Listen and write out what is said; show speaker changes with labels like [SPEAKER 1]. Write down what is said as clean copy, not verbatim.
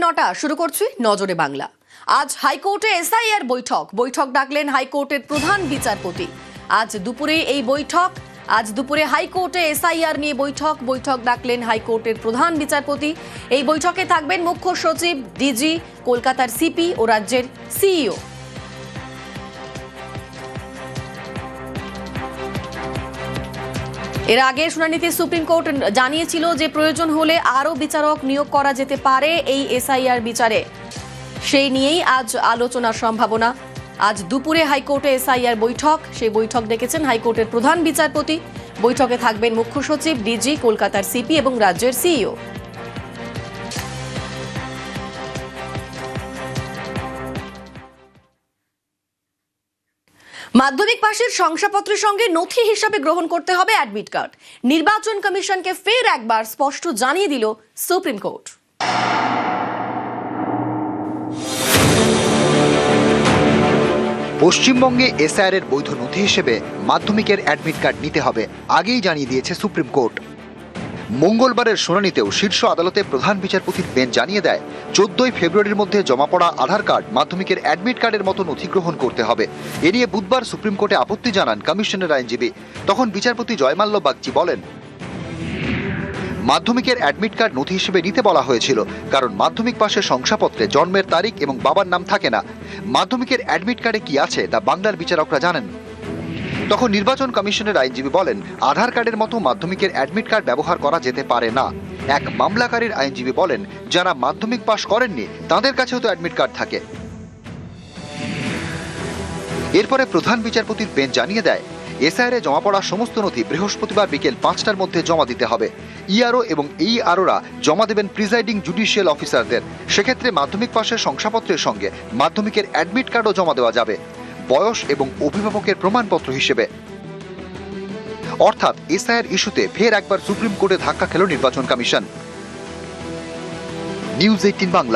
[SPEAKER 1] 9টা শুরু করছি নজরে বাংলা। আজ হাইকোর্টে এসআইআর বৈঠক ডাকলেন হাইকোর্টের প্রধান বিচারপতি। আজ দুপুরে হাইকোর্টে এসআইআর নিয়ে বৈঠক ডাকলেন হাইকোর্টের প্রধান বিচারপতি। এই বৈঠকে থাকবেন মুখ্য সচিব, ডিজি, কলকাতার সিপি ও রাজ্যের সিইও। এর আগে শুনানিতে সুপ্রিম কোর্ট জানিয়েছিল যে প্রয়োজন হলে আরও বিচারক নিয়োগ করা যেতে পারে এই এসআইআর বিচারে। সেই নিয়েই আজ আলোচনার সম্ভাবনা। আজ দুপুরে হাইকোর্টে এসআইআর সেই বৈঠক ডেকেছেন হাইকোর্টের প্রধান বিচারপতি। বৈঠকে থাকবেন মুখ্য সচিব, ডিজি, কলকাতার সিপি এবং রাজ্যের সিইও। মাধ্যমিক পাশের শংসাপত্রের সঙ্গে নথি হিসাবে গ্রহণ করতে হবে অ্যাডমিট কার্ড। নির্বাচন কমিশনকে ফের একবার স্পষ্ট জানিয়ে দিল সুপ্রিম কোর্ট।
[SPEAKER 2] পশ্চিমবঙ্গে এসআইআর এর বৈধ নথি হিসেবে মাধ্যমিকের অ্যাডমিট কার্ড নিতে হবে, আগেই জানিয়ে দিয়েছে সুপ্রিম কোর্ট। মঙ্গলবারের শুনানিতেও শীর্ষ আদালতে প্রধান বিচারপতির বেঞ্চ জানিয়ে দেয় 14ই ফেব্রুয়ারির মধ্যে জমা পড়া আধার কার্ড মাধ্যমিকের অ্যাডমিট কার্ডের মতো নথি গ্রহণ করতে হবে। এ নিয়ে বুধবার সুপ্রিম কোর্টে আপত্তি জানান কমিশনের আইনজীবী। তখন বিচারপতি জয়মাল্য বাগচি বলেন, মাধ্যমিকের অ্যাডমিট কার্ড নথি হিসেবে নিতে বলা হয়েছিল, কারণ মাধ্যমিক পাশের শংসাপত্রে জন্মের তারিখ এবং বাবার নাম থাকে না। মাধ্যমিকের অ্যাডমিট কার্ডে কি আছে তা বাংলার বিচারকরা জানেন। তখন নির্বাচন কমিশনের আইনজীবী বলেন, আধার কার্ডের মতো মাধ্যমিকের অ্যাডমিট কার্ড ব্যবহার করা যেতে পারে না। এক মামলাকারীর আইনজীবী বলেন, যারা মাধ্যমিক পাশ করেননি তাদের কাছেও তো অ্যাডমিট কার্ড থাকে। এরপরে প্রধান বিচারপতির বেঞ্চ জানিয়ে দেয়, এসআইআর জমা পড়া সমস্ত নথি বৃহস্পতিবার বিকেল 5টার মধ্যে জমা দিতে হবে। ইআরও এবং এইআরওরা জমা দেবেন প্রিজাইডিং জুডিশিয়াল অফিসারদের। সেক্ষেত্রে মাধ্যমিক পাশের শংসাপত্রের সঙ্গে মাধ্যমিকের অ্যাডমিট কার্ডও জমা দেওয়া যাবে, বয়স এবং অভিভাবকের প্রমাণপত্র হিসেবে। অর্থাৎ এসআইআর ইস্যুতে ফের একবার সুপ্রিম কোর্টে ধাক্কা খেল নির্বাচন কমিশন। নিউজ 18 বাংলা।